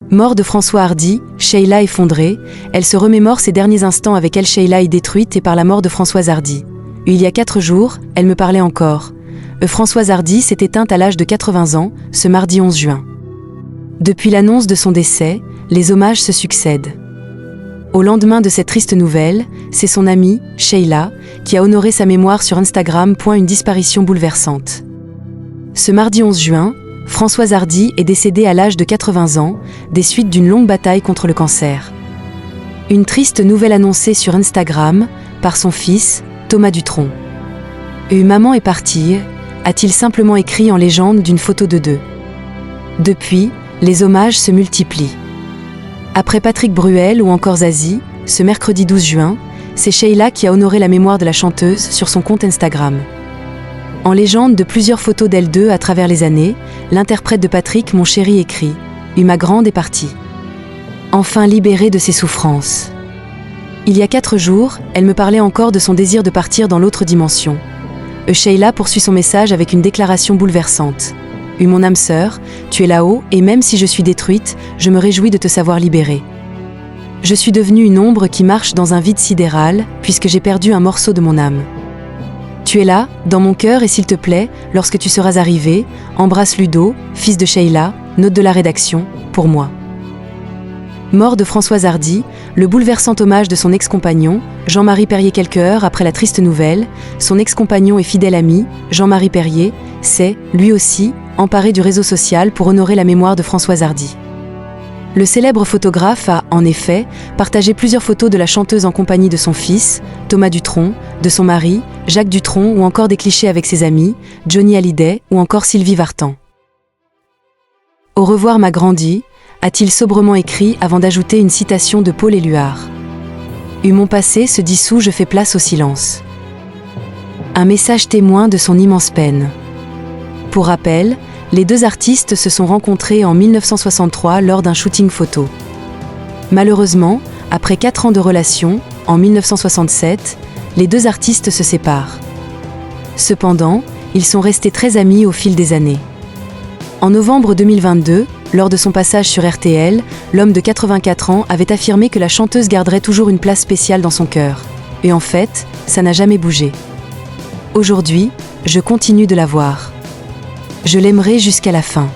Mort de François Hardy, Sheila effondrée, elle se remémore ses derniers instants avec elle. Sheila est détruite et par la mort de Françoise Hardy. Il y a 4 jours, elle me parlait encore. Françoise Hardy s'est éteinte à l'âge de 80 ans, ce mardi 11 juin. Depuis l'annonce de son décès, les hommages se succèdent. Au lendemain de cette triste nouvelle, c'est son amie, Sheila, qui a honoré sa mémoire sur Instagram. Une disparition bouleversante. Ce mardi 11 juin, Françoise Hardy est décédée à l'âge de 80 ans, des suites d'une longue bataille contre le cancer. Une triste nouvelle annoncée sur Instagram par son fils, Thomas Dutronc. Maman est partie, a-t-il simplement écrit en légende d'une photo de deux. Depuis, les hommages se multiplient. Après Patrick Bruel ou encore Zazie, ce mercredi 12 juin, c'est Sheila qui a honoré la mémoire de la chanteuse sur son compte Instagram. En légende de plusieurs photos d'elles deux à travers les années, l'interprète de Patrick, mon chéri, écrit « Ma grande est partie. Enfin libérée de ses souffrances. » Il y a 4 jours, elle me parlait encore de son désir de partir dans l'autre dimension. Sheila poursuit son message avec une déclaration bouleversante. « Mon âme sœur, tu es là-haut et même si je suis détruite, je me réjouis de te savoir libérée. Je suis devenue une ombre qui marche dans un vide sidéral puisque j'ai perdu un morceau de mon âme. Tu es là, dans mon cœur et s'il te plaît, lorsque tu seras arrivé, embrasse Ludo, fils de Sheila, note de la rédaction, pour moi. » Mort de Françoise Hardy, le bouleversant hommage de son ex-compagnon, Jean-Marie Perrier. Quelques heures après la triste nouvelle, son ex-compagnon et fidèle ami, Jean-Marie Perrier, s'est, lui aussi, emparé du réseau social pour honorer la mémoire de Françoise Hardy. Le célèbre photographe a, en effet, partagé plusieurs photos de la chanteuse en compagnie de son fils, Thomas Dutronc, de son mari, Jacques Dutronc ou encore des clichés avec ses amis, Johnny Hallyday ou encore Sylvie Vartan. « Au revoir ma grandie », a-t-il sobrement écrit avant d'ajouter une citation de Paul Éluard. « Mon passé se dissout, je fais place au silence. » Un message témoin de son immense peine. Pour rappel, les deux artistes se sont rencontrés en 1963 lors d'un shooting photo. Malheureusement, après 4 ans de relation, en 1967, les deux artistes se séparent. Cependant, ils sont restés très amis au fil des années. En novembre 2022, lors de son passage sur RTL, l'homme de 84 ans avait affirmé que la chanteuse garderait toujours une place spéciale dans son cœur. Et en fait, ça n'a jamais bougé. Aujourd'hui, je continue de la voir. Je l'aimerai jusqu'à la fin.